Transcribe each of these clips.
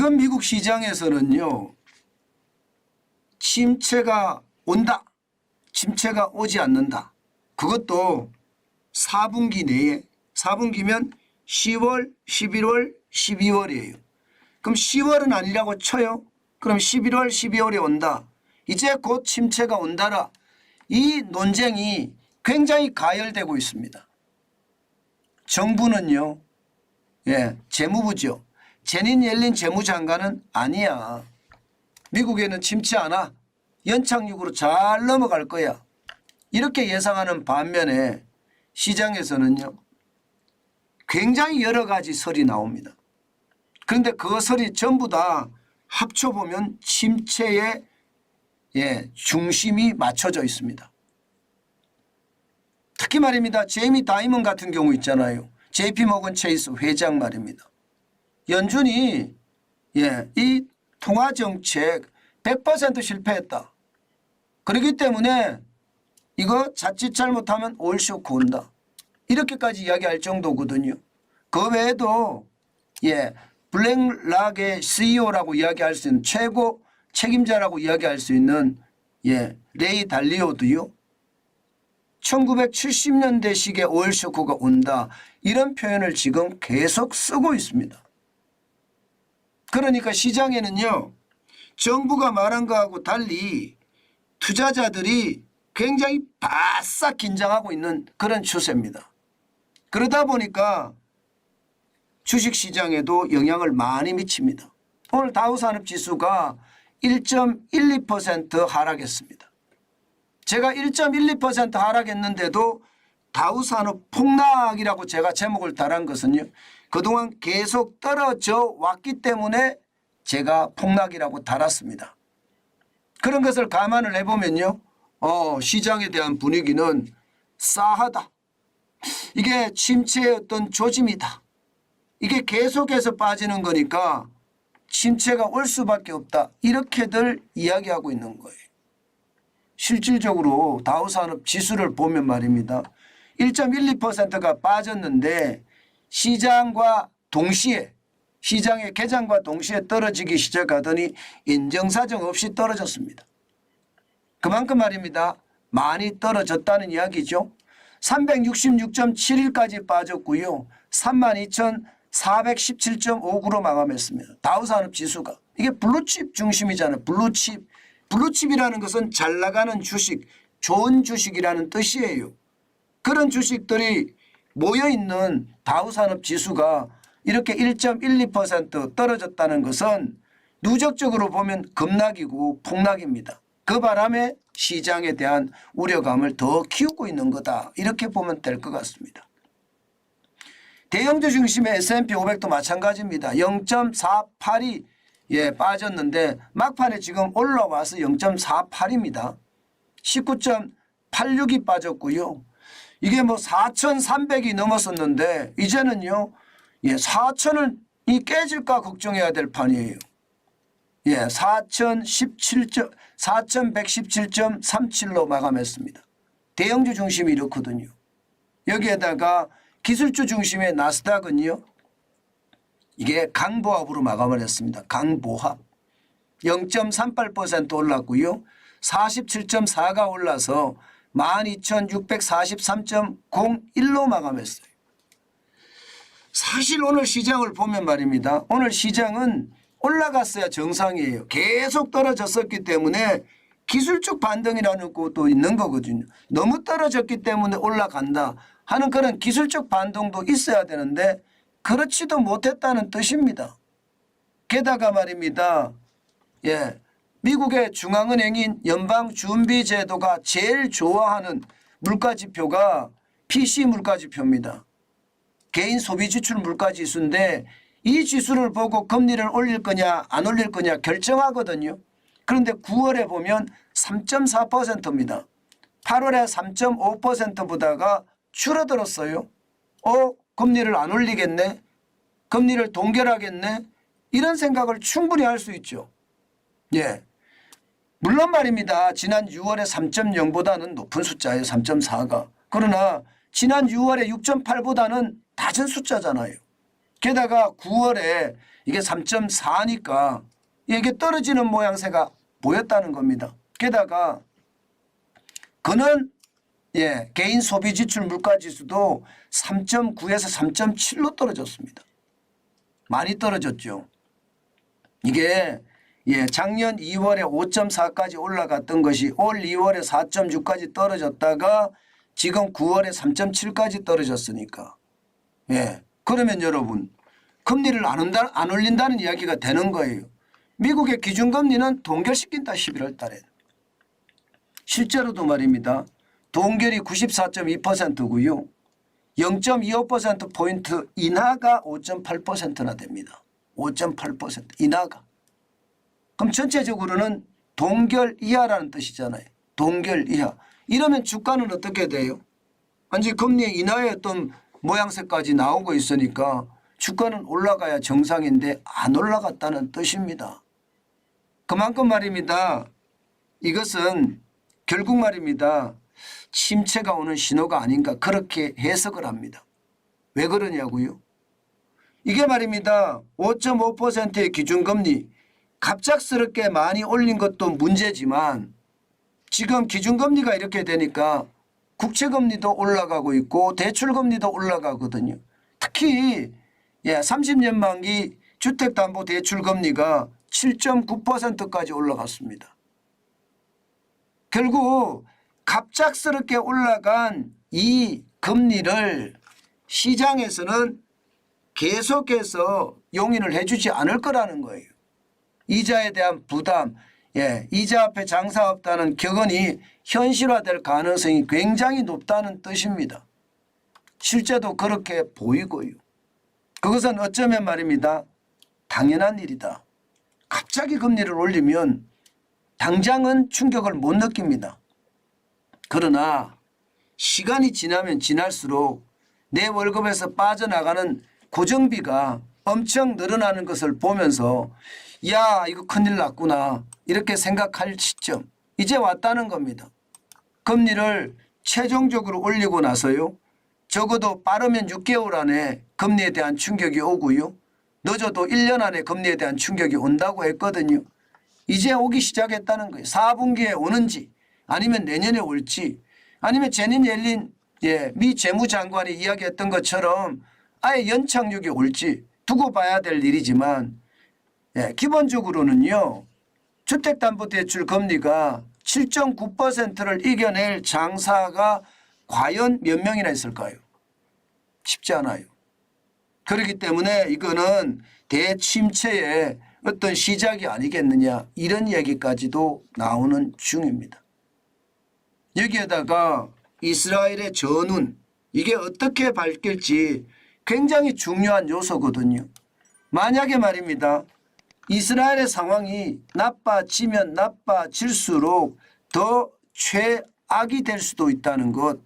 지금 미국 시장에서는요, 침체가 온다, 침체가 오지 않는다. 그것도 4분기 내에, 4분기면 10월, 11월, 12월이에요. 그럼 10월은 아니라고 쳐요. 그럼 11월, 12월에 온다. 이제 곧 침체가 온다라. 이 논쟁이 굉장히 가열되고 있습니다. 정부는요, 재무부죠. 제닛 옐린 재무장관은 아니야. 미국에는 침체 안 와. 연착륙으로 잘 넘어갈 거야. 이렇게 예상하는 반면에 시장에서는요, 굉장히 여러 가지 설이 나옵니다. 그런데 그 설이 전부 다 합쳐보면 침체의 중심이 맞춰져 있습니다. 특히 말입니다. 제이미 다이먼 같은 경우 있잖아요. JP모건 체이스 회장 말입니다. 연준이 이 통화정책 100% 실패했다. 그렇기 때문에 이거 자칫 잘못하면 올쇼크 온다. 이렇게까지 이야기할 정도거든요. 그 외에도 블랙락의 CEO라고 이야기할 수 있는 최고 책임자라고 이야기할 수 있는 레이 달리오도요. 1970년대식의 오일 쇼크가 온다. 이런 표현을 지금 계속 쓰고 있습니다. 그러니까 시장에는요, 정부가 말한 거하고 달리 투자자들이 굉장히 바싹 긴장하고 있는 그런 추세입니다. 그러다 보니까 주식시장에도 영향을 많이 미칩니다. 오늘 다우산업지수가 1.12% 하락했습니다. 제가 1.12% 하락했는데도 다우산업 폭락이라고 제가 제목을 달한 것은요, 그동안 계속 떨어져 왔기 때문에 제가 폭락이라고 달았습니다. 그런 것을 감안을 해보면요, 시장에 대한 분위기는 싸하다. 이게 침체의 어떤 조짐이다. 이게 계속해서 빠지는 거니까 침체가 올 수밖에 없다. 이렇게들 이야기하고 있는 거예요. 실질적으로 다우산업 지수를 보면 말입니다. 1.12%가 빠졌는데 시장과 동시에, 시장의 개장과 동시에 떨어지기 시작하더니 인정사정 없이 떨어졌습니다. 그만큼 말입니다. 많이 떨어졌다는 이야기죠. 366.71까지 빠졌고요. 32,417.59로 마감했습니다. 다우산업지수가. 이게 블루칩 중심이잖아요. 블루칩. 블루칩이라는 것은 잘 나가는 주식, 좋은 주식이라는 뜻이에요. 그런 주식들이 모여있는 다우산업지수가 이렇게 1.12% 떨어졌다는 것은 누적적으로 보면 급락이고 폭락입니다. 그 바람에 시장에 대한 우려감을 더 키우고 있는 거다. 이렇게 보면 될 것 같습니다. 대형주 중심의 S&P 500도 마찬가지입니다. 0.48이 빠졌는데 막판에 지금 올라와서 0.48입니다. 19.86이 빠졌고요. 이게 뭐 4,300이 넘었었는데 이제는요, 4,000이 깨질까 걱정해야 될 판이에요. 4,117.37로 마감했습니다. 대형주 중심이 이렇거든요. 여기에다가 기술주 중심의 나스닥은요, 이게 강보합으로 마감을 했습니다. 강보합. 0.38% 올랐고요. 47.4가 올라서 12,643.01로 마감했어요. 사실 오늘 시장을 보면 말입니다. 오늘 시장은 올라갔어야 정상이에요. 계속 떨어졌었기 때문에 기술적 반등이라는 것도 있는 거거든요. 너무 떨어졌기 때문에 올라간다 하는 그런 기술적 반등도 있어야 되는데 그렇지도 못했다는 뜻입니다. 게다가 말입니다. 미국의 중앙은행인 연방준비제도가 제일 좋아하는 물가지표가 PC 물가지표입니다. 개인 소비지출 물가지수인데 이 지수를 보고 금리를 올릴 거냐 안 올릴 거냐 결정하거든요. 그런데 9월에 보면 3.4%입니다. 8월에 3.5%보다가 줄어들었어요. 금리를 안 올리겠네. 금리를 동결하겠네. 이런 생각을 충분히 할 수 있죠. 물론 말입니다. 지난 6월에 3.0보다는 높은 숫자예요. 3.4가. 그러나 지난 6월에 6.8보다는 낮은 숫자잖아요. 게다가 9월에 이게 3.4니까 이게 떨어지는 모양새가 보였다는 겁니다. 게다가 그는 개인 소비 지출 물가 지수도 3.9에서 3.7로 떨어졌습니다. 많이 떨어졌죠. 이게 작년 2월에 5.4까지 올라갔던 것이 올 2월에 4.6까지 떨어졌다가 지금 9월에 3.7까지 떨어졌으니까 그러면 여러분 금리를 안 올린다는 이야기가 되는 거예요. 미국의 기준금리는 동결시킨다 11월 달에. 실제로도 말입니다. 동결이 94.2%고요. 0.25%포인트 인하가 5.8%나 됩니다. 5.8% 인하가. 그럼 전체적으로는 동결 이하라는 뜻이잖아요. 동결 이하. 이러면 주가는 어떻게 돼요? 완전히 금리 인하의 어떤 모양새까지 나오고 있으니까 주가는 올라가야 정상인데 안 올라갔다는 뜻입니다. 그만큼 말입니다. 이것은 결국 말입니다. 침체가 오는 신호가 아닌가 그렇게 해석을 합니다. 왜 그러냐고요? 이게 말입니다. 5.5%의 기준금리 갑작스럽게 많이 올린 것도 문제지만 지금 기준금리가 이렇게 되니까 국채금리도 올라가고 있고 대출금리도 올라가거든요. 특히 30년 만기 주택담보대출금리가 7.9%까지 올라갔습니다. 결국 갑작스럽게 올라간 이 금리를 시장에서는 계속해서 용인을 해주지 않을 거라는 거예요. 이자에 대한 부담, 이자 앞에 장사 없다는 격언이 현실화될 가능성이 굉장히 높다는 뜻입니다. 실제도 그렇게 보이고요. 그것은 어쩌면 말입니다. 당연한 일이다. 갑자기 금리를 올리면 당장은 충격을 못 느낍니다. 그러나 시간이 지나면 지날수록 내 월급에서 빠져나가는 고정비가 엄청 늘어나는 것을 보면서 야 이거 큰일 났구나 이렇게 생각할 시점 이제 왔다는 겁니다. 금리를 최종적으로 올리고 나서요. 적어도 빠르면 6개월 안에 금리에 대한 충격이 오고요. 늦어도 1년 안에 금리에 대한 충격이 온다고 했거든요. 이제 오기 시작했다는 거예요. 4분기에 오는지 아니면 내년에 올지 아니면 제닛 옐린 미 재무장관이 이야기했던 것처럼 아예 연착륙이 올지 두고 봐야 될 일이지만 기본적으로는요. 주택담보대출 금리가 7.9%를 이겨낼 장사가 과연 몇 명이나 있을까요? 쉽지 않아요. 그렇기 때문에 이거는 대침체의 어떤 시작이 아니겠느냐 이런 얘기까지도 나오는 중입니다. 여기에다가 이스라엘의 전운 이게 어떻게 바뀔지 굉장히 중요한 요소거든요. 만약에 말입니다. 이스라엘의 상황이 나빠지면 나빠질수록 더 최악이 될 수도 있다는 것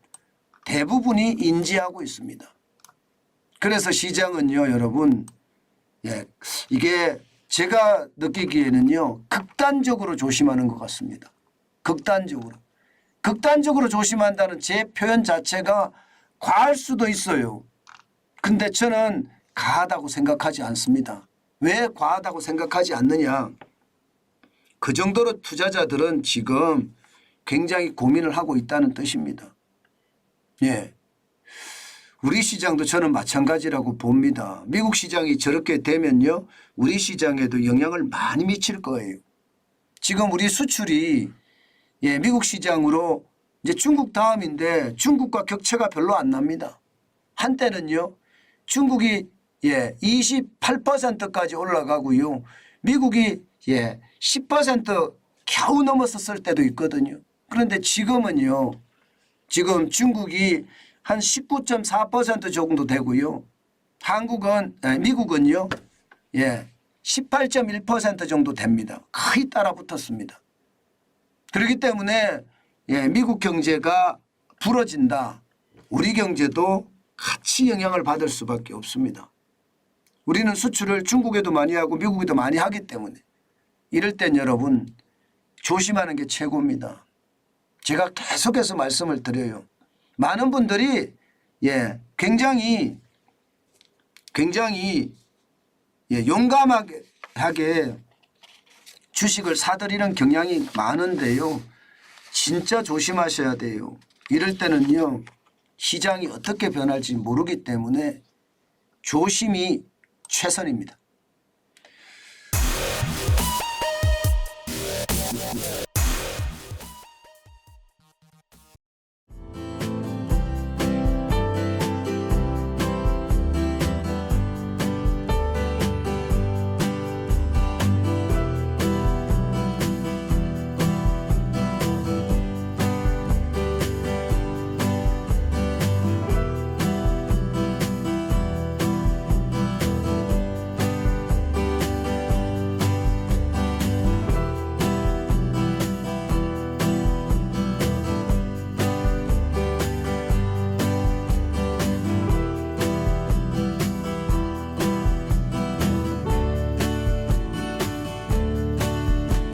대부분이 인지하고 있습니다. 그래서 시장은요 여러분 이게 제가 느끼기에는요 극단적으로 조심하는 것 같습니다. 극단적으로 조심한다는 제 표현 자체가 과할 수도 있어요. 근데 저는 과하다고 생각하지 않습니다. 왜 과하다고 생각하지 않느냐. 그 정도로 투자자들은 지금 굉장히 고민을 하고 있다는 뜻입니다. 우리 시장도 저는 마찬가지라고 봅니다. 미국 시장이 저렇게 되면요. 우리 시장에도 영향을 많이 미칠 거예요. 지금 우리 수출이 미국 시장으로 이제 중국 다음인데 중국과 격차가 별로 안 납니다. 한때는요. 중국이 28%까지 올라가고요. 미국이 10% 겨우 넘었었을 때도 있거든요. 그런데 지금은요. 지금 중국이 한 19.4% 정도 되고요. 미국은요. 18.1% 정도 됩니다. 거의 따라 붙었습니다. 그렇기 때문에 미국 경제가 부러진다. 우리 경제도 같이 영향을 받을 수밖에 없습니다. 우리는 수출을 중국에도 많이 하고 미국에도 많이 하기 때문에 이럴 땐 여러분 조심하는 게 최고입니다. 제가 계속해서 말씀을 드려요. 많은 분들이 굉장히 굉장히 용감하게 주식을 사들이는 경향이 많은데요. 진짜 조심하셔야 돼요. 이럴 때는요. 시장이 어떻게 변할지 모르기 때문에 조심이 최선입니다.